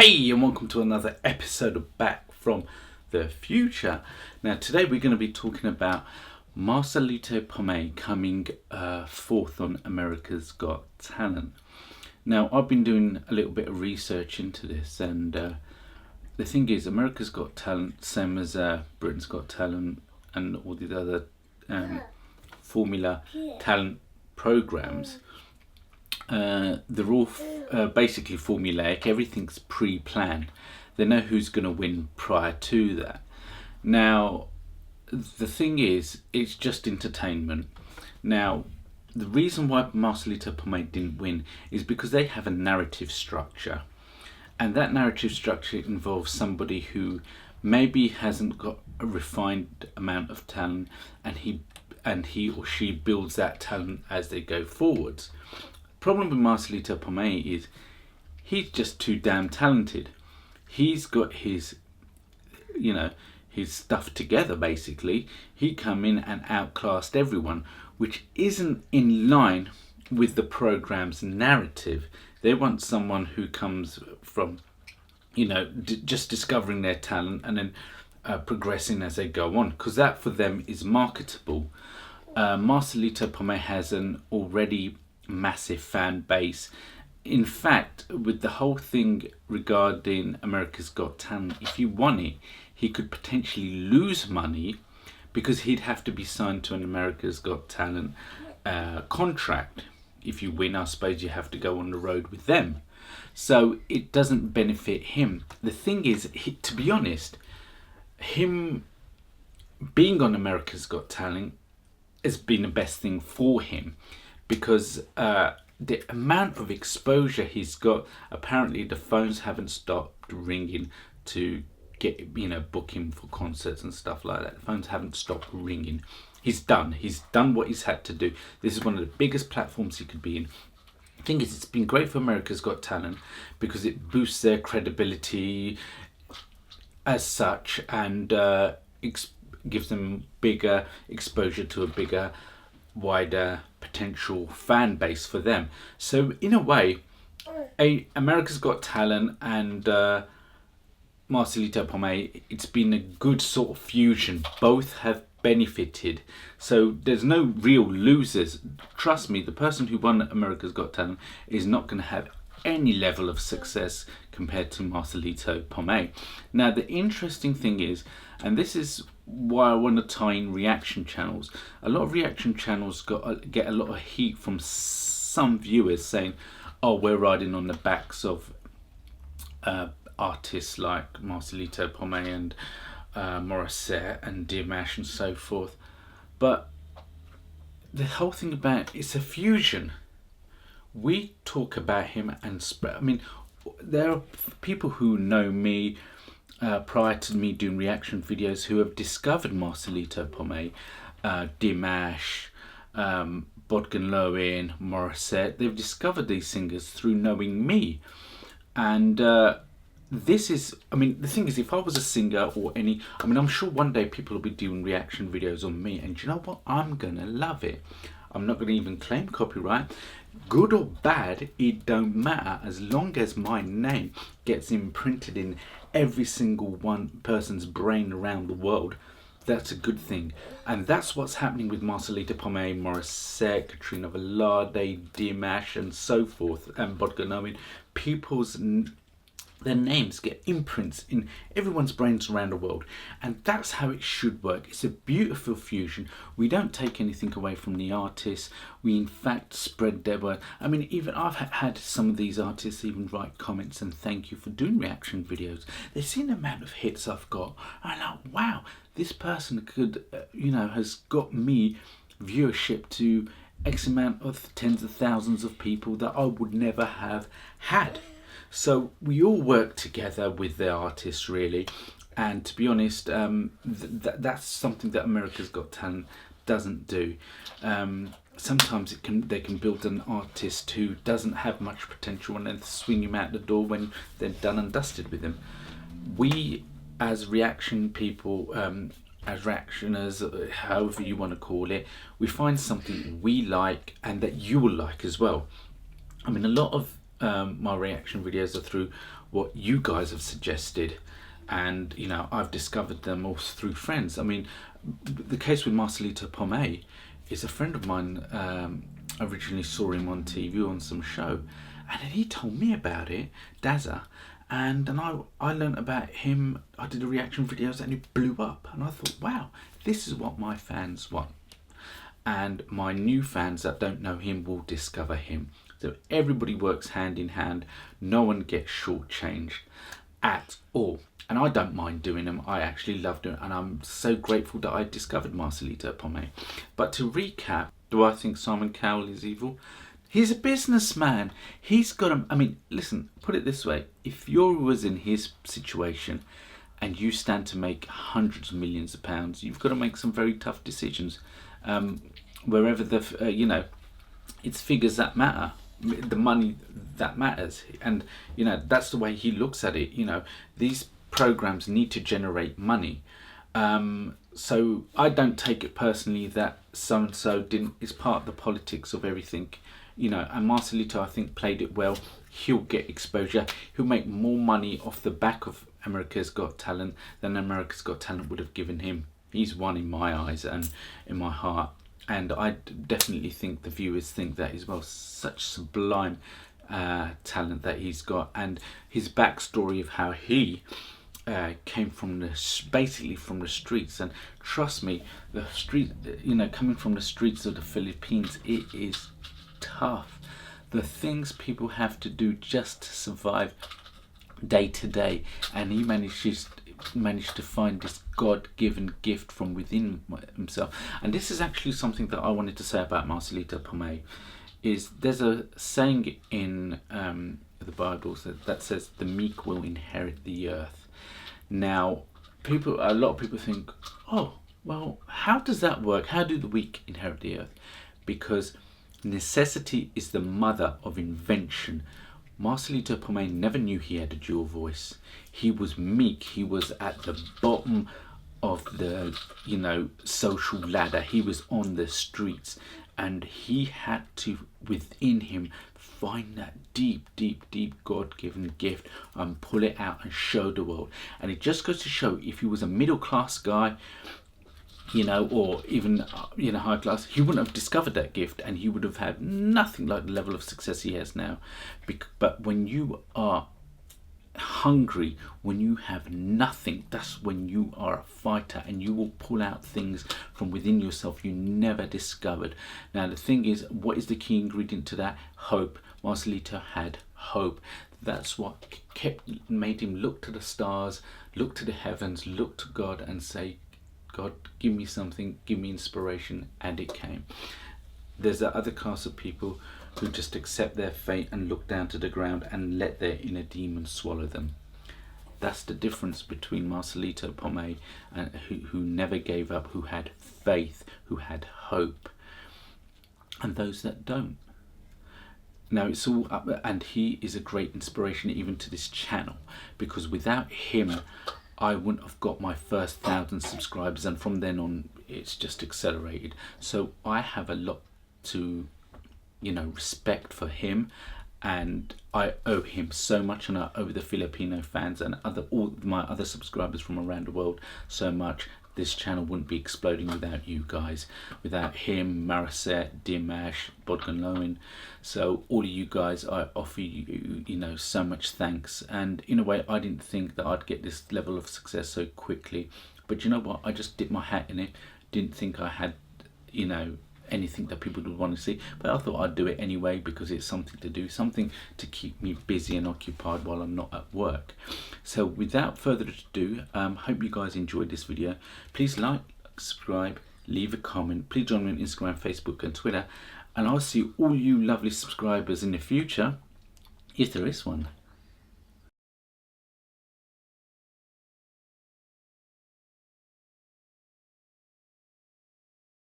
Hey, and welcome to another episode of Back from the Future. Now, today we're going to be talking about Marcelito Pomoy coming fourth on America's Got Talent. Now, I've been doing a little bit of research into this, and the thing is, America's Got Talent, same as Britain's Got Talent and all the other formula talent programs. They're all basically formulaic. Everything's pre-planned. They know who's going to win prior to that. Now, the thing is, it's just entertainment. Now, the reason why Marcelito Pomoy didn't win is because they have a narrative structure, and that narrative structure involves somebody who maybe hasn't got a refined amount of talent, and he or she builds that talent as they go forwards. Problem with Marcelito Pomoy is he's just too damn talented. He's got his stuff together basically. He come in and outclassed everyone, which isn't in line with the program's narrative. They want someone who comes from, just discovering their talent and then progressing as they go on, because that for them is marketable. Marcelito Pomoy has an already massive fan base. In fact, with the whole thing regarding America's Got Talent, if he won it, he could potentially lose money because he'd have to be signed to an America's Got Talent contract. If you win, I suppose you have to go on the road with them. So it doesn't benefit him. The thing is, to be honest, him being on America's Got Talent has been the best thing for him, because the amount of exposure he's got, apparently the phones haven't stopped ringing to get, book him for concerts and stuff like that. The phones haven't stopped ringing. He's done what he's had to do. This is one of the biggest platforms he could be in. The thing is, it's been great for America's Got Talent because it boosts their credibility as such, and gives them bigger exposure to a bigger, wider potential fan base for them. So in a way, America's Got Talent and Marcelito Pomoy, it's been a good sort of fusion. Both have benefited, so there's no real losers. Trust me, the person who won America's Got Talent is not going to have any level of success compared to Marcelito Pomoy. Now, the interesting thing is, and this is why I want to tie in reaction channels. A lot of reaction channels get a lot of heat from some viewers saying, "Oh, we're riding on the backs of artists like Marcelito Pomoy and Morissette and Dimash and so forth." But the whole thing about it's a fusion. We talk about him and spread. I mean, there are people who know me prior to me doing reaction videos who have discovered Marcelito Pomoy, Dimash, Bodgan, Morissette. They've discovered these singers through knowing me, and this is, the thing is, if I was a singer or I'm sure one day people will be doing reaction videos on me, and you know what? I'm gonna love it. I'm not gonna even claim copyright. Good or bad, it don't matter, as long as my name gets imprinted in every single one person's brain around the world. That's a good thing, and that's what's happening with Marcelito Pomoy, Morissette, Katrina Velarde, Dimash, and so forth, and Bodgan. Their names get imprints in everyone's brains around the world, and that's how it should work. It's a beautiful fusion. We don't take anything away from the artists. We in fact spread their word. Even I've had some of these artists even write comments and thank you for doing reaction videos. They've seen the amount of hits I've got, and I'm like, wow, this person could, has got me viewership to X amount of tens of thousands of people that I would never have had. So we all work together with the artists, really, and to be honest, that's something that America's Got Talent doesn't do. Sometimes they can build an artist who doesn't have much potential and then swing him out the door when they're done and dusted with him. We, as reaction people, as reactioners, however you want to call it, we find something we like and that you will like as well. A lot of my reaction videos are through what you guys have suggested, and I've discovered them all through friends. I mean, the case with Marcelito Pomoy is a friend of mine. Originally saw him on TV on some show, and then he told me about it, Dazza, and I learned about him. I did a reaction videos and it blew up, and I thought, wow, this is what my fans want, and my new fans that don't know him will discover him. So everybody works hand in hand. No one gets shortchanged at all. And I don't mind doing them. I actually love doing it. And I'm so grateful that I discovered Marcelito Pomoy. But to recap, do I think Simon Cowell is evil? He's a businessman. He's got a... I mean, listen, put it this way. If you was in his situation and you stand to make hundreds of millions of pounds, you've got to make some very tough decisions. Wherever it's figures that matter. The money that matters, and that's the way he looks at it. These programs need to generate money, so I don't take it personally that so and so is part of the politics of everything. And Marcelito, I think, played it well. He'll get exposure. He'll make more money off the back of America's Got Talent than America's Got Talent would have given him. He's one in my eyes and in my heart. And I definitely think the viewers think that as well. Such sublime talent that he's got, and his backstory of how he came from basically from the streets. And trust me, the street, coming from the streets of the Philippines, it is tough. The things people have to do just to survive day to day, and he managed to find this God-given gift from within himself. And this is actually something that I wanted to say about Marcelito Pomoy. Is there's a saying in the Bible that says the meek will inherit the earth. Now, a lot of people think, oh, well, how does that work? How do the weak inherit the earth? Because necessity is the mother of invention. Marcelito Pomoy never knew he had a dual voice. He was meek. He was at the bottom of the, social ladder. He was on the streets, and he had to, within him, find that deep, deep, deep God-given gift and pull it out and show the world. And it just goes to show, if he was a middle-class guy, or even, high class, he wouldn't have discovered that gift, and he would have had nothing like the level of success he has now. But when you are hungry, when you have nothing, that's when you are a fighter, and you will pull out things from within yourself you never discovered. Now, the thing is, what is the key ingredient to that? Hope. Marcelito had hope. That's what made him look to the stars, look to the heavens, look to God and say, God, give me something, give me inspiration, and it came. There's that other class of people who just accept their fate and look down to the ground and let their inner demon swallow them. That's the difference between Marcelito Pomoy, who never gave up, who had faith, who had hope, and those that don't. Now it's all up, and he is a great inspiration even to this channel, because without him, I wouldn't have got my first 1,000 subscribers, and from then on it's just accelerated. So I have a lot to respect for him, and I owe him so much, and I owe the Filipino fans and all my other subscribers from around the world so much. This channel wouldn't be exploding without you guys, without him, Mariset, Dimash, Bodgan. So all of you guys, I offer you, so much thanks. And in a way, I didn't think that I'd get this level of success so quickly. But you know what? I just dipped my hat in it. Didn't think I had, anything that people would want to see, but I thought I'd do it anyway because it's something to do, something to keep me busy and occupied while I'm not at work. So without further ado, hope you guys enjoyed this video. Please like, subscribe, leave a comment. Please join me on Instagram, Facebook and Twitter, and I'll see all you lovely subscribers in the future, if there is one.